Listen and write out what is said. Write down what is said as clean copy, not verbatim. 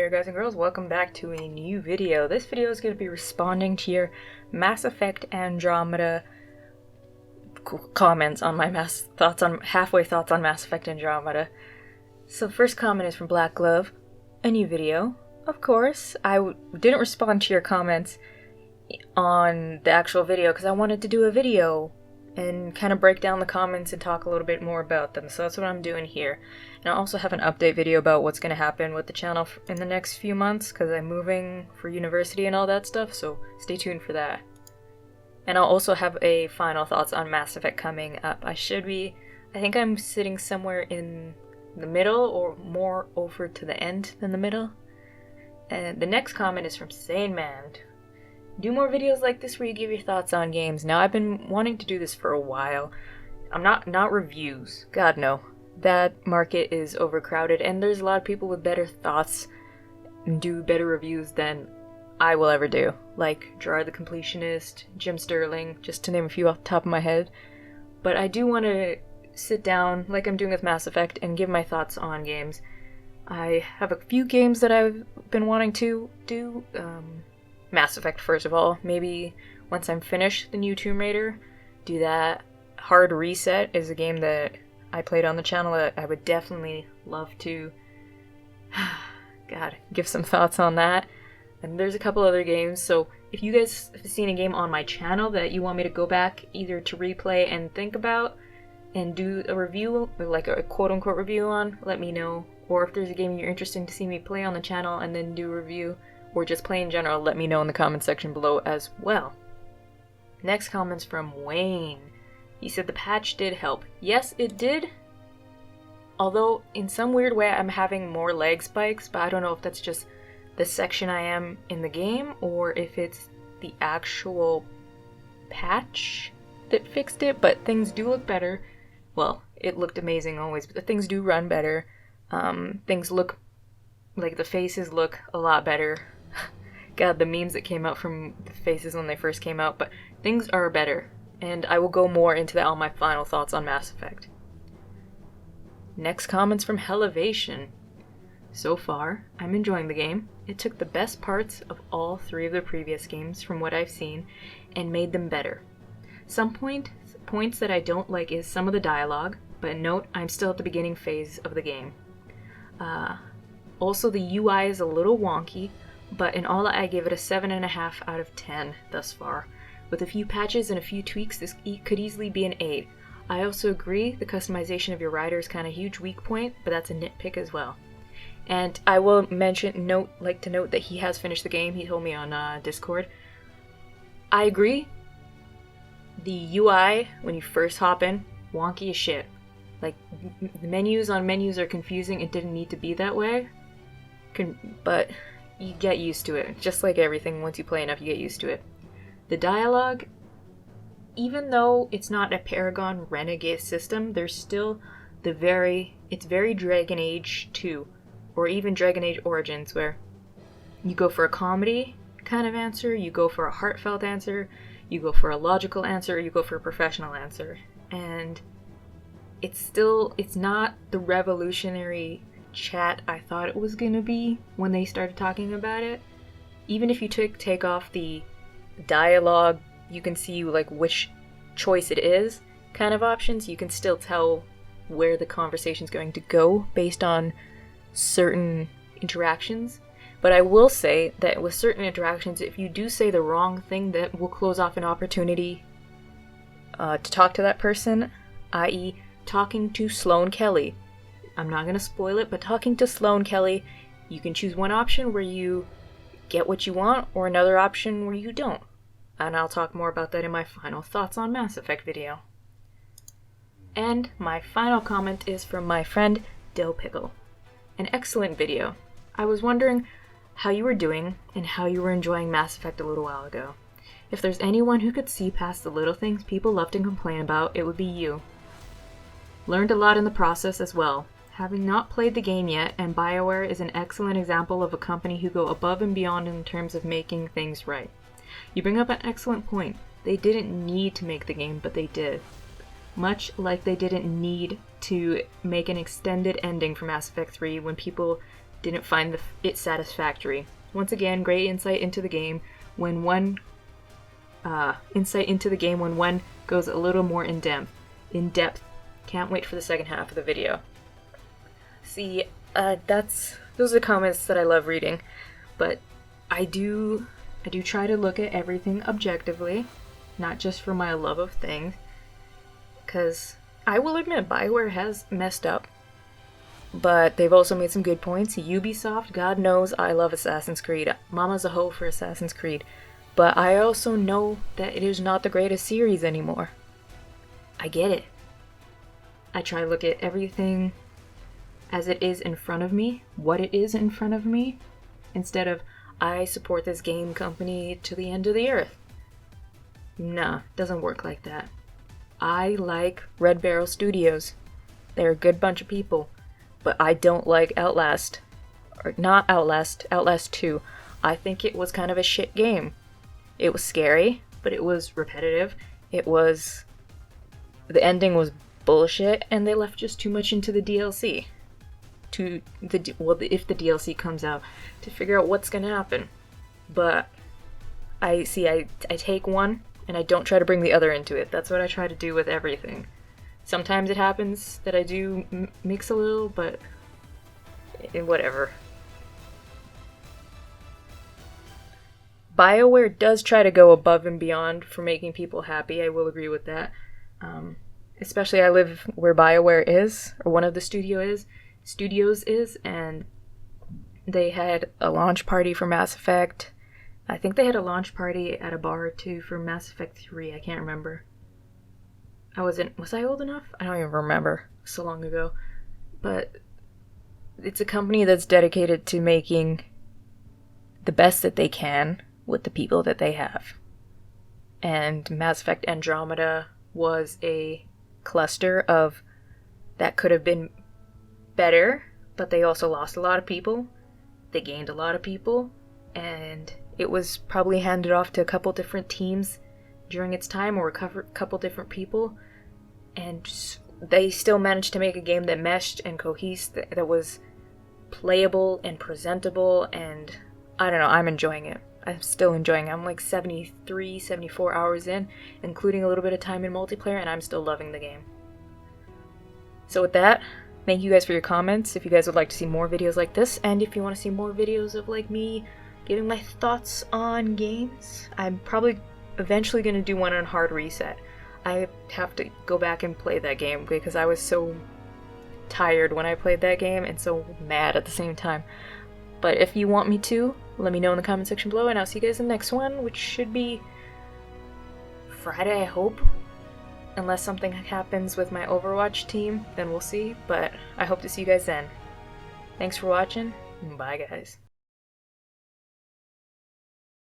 there, guys and girls. Welcome back to a new video. This video is going to be responding to your Mass Effect Andromeda comments on my halfway thoughts on Mass Effect Andromeda. So first comment is from Black Glove, a new video. Of course, I didn't respond to your comments on the actual video because I wanted to do a video and kind of break down the comments and talk a little bit more about them. So that's what I'm doing here. And I also have an update video about what's going to happen with the channel in the next few months because I'm moving for university and all that stuff, so stay tuned for that. And I'll also have a final thoughts on Mass Effect coming up. I think I'm sitting somewhere in the middle or more over to the end than the middle. And the next comment is from Sane Man. Do more videos like this where you give your thoughts on games. Now, I've been wanting to do this for a while. I'm not reviews. God, no. That market is overcrowded, and there's a lot of people with better thoughts and do better reviews than I will ever do. Like Gerard the Completionist, Jim Sterling, just to name a few off the top of my head. But I do want to sit down, like I'm doing with Mass Effect, and give my thoughts on games. I have a few games that I've been wanting to do. Mass Effect, first of all. Maybe once I'm finished the new Tomb Raider, do that. Hard Reset is a game that I played on the channel that I would definitely love to give some thoughts on that. And there's a couple other games, so if you guys have seen a game on my channel that you want me to go back either to replay and think about and do a review, like a quote-unquote review on, let me know. Or if there's a game you're interested to see me play on the channel and then do a review, or just play in general, let me know in the comment section below as well. Next comment's from Wayne. He said the patch did help. Yes, it did. Although, in some weird way, I'm having more lag spikes, but I don't know if that's just the section I am in the game, or if it's the actual patch that fixed it, but things do look better. Well, it looked amazing always, but things do run better. Things look like the faces look a lot better. God, the memes that came out from the faces when they first came out, but things are better, and I will go more into that on my final thoughts on Mass Effect. Next comment's from Hellavation. So far, I'm enjoying the game. It took the best parts of all three of the previous games from what I've seen and made them better. Some points that I don't like is some of the dialogue, but note I'm still at the beginning phase of the game. Also, the UI is a little wonky, but in all I give it a 7.5 out of 10 thus far. With a few patches and a few tweaks, this could easily be an 8. I also agree the customization of your rider is kind of a huge weak point, but that's a nitpick as well. And I will like to note that he has finished the game. He told me on Discord. I agree. The UI, when you first hop in, wonky as shit. Like, the menus are confusing. It didn't need to be that way. But you get used to it. Just like everything, once you play enough, you get used to it. The dialogue, even though it's not a Paragon Renegade system, there's still it's very Dragon Age 2, or even Dragon Age Origins, where you go for a comedy kind of answer, you go for a heartfelt answer, you go for a logical answer, or you go for a professional answer. And it's not the revolutionary chat I thought it was gonna be when they started talking about it. Even if you take off the dialogue, you can see like which choice it is kind of options, you can still tell where the conversation's going to go based on certain interactions. But I will say that with certain interactions, if you do say the wrong thing, that will close off an opportunity to talk to that person, i.e. talking to Sloane Kelly. I'm not going to spoil it, but talking to Sloane Kelly, you can choose one option where you get what you want, or another option where you don't. And I'll talk more about that in my final thoughts on Mass Effect video. And my final comment is from my friend Dill Pickle. An excellent video. I was wondering how you were doing and how you were enjoying Mass Effect a little while ago. If there's anyone who could see past the little things people love to complain about, it would be you. Learned a lot in the process as well. Having not played the game yet, and BioWare is an excellent example of a company who go above and beyond in terms of making things right. You bring up an excellent point. They didn't need to make the game, but they did. Much like they didn't need to make an extended ending for Mass Effect 3 when people didn't find it satisfactory. Once again, great insight into the game when one goes a little more in depth. Can't wait for the second half of the video. See, those are the comments that I love reading, but I do try to look at everything objectively, not just for my love of things, because I will admit BioWare has messed up, but they've also made some good points. Ubisoft, God knows I love Assassin's Creed. Mama's a hoe for Assassin's Creed, but I also know that it is not the greatest series anymore. I get it. I try to look at everything as it is in front of me, what it is in front of me, instead of, I support this game company to the end of the earth. Nah, doesn't work like that. I like Red Barrel Studios. They're a good bunch of people, but I don't like Outlast. Or not Outlast, Outlast 2. I think it was kind of a shit game. It was scary, but it was repetitive. The ending was bullshit, and they left just too much into the DLC. If the DLC comes out, to figure out what's gonna happen. But I take one and I don't try to bring the other into it. That's what I try to do with everything. Sometimes it happens that I do mix a little, but whatever. BioWare does try to go above and beyond for making people happy. I will agree with that. Especially I live where BioWare is, or one of the studios is, and they had a launch party for Mass Effect. I think they had a launch party at a bar too for Mass Effect 3. I can't remember. Was I old enough? I don't even remember. So long ago. But it's a company that's dedicated to making the best that they can with the people that they have. And Mass Effect Andromeda was a cluster of that could have been better, but they also lost a lot of people. They gained a lot of people, and it was probably handed off to a couple different teams during its time, or a couple different people, and they still managed to make a game that meshed and cohesed, that was playable and presentable, and I don't know, I'm enjoying it. I'm still enjoying it. I'm like 73, 74 hours in, including a little bit of time in multiplayer, and I'm still loving the game. So with that, thank you guys for your comments. If you guys would like to see more videos like this, and if you want to see more videos of like me giving my thoughts on games, I'm probably eventually going to do one on Hard Reset. I have to go back and play that game because I was so tired when I played that game and so mad at the same time. But if you want me to, let me know in the comment section below, and I'll see you guys in the next one, which should be Friday, I hope. Unless something happens with my Overwatch team, then we'll see, but I hope to see you guys then. Thanks for watching, and bye guys.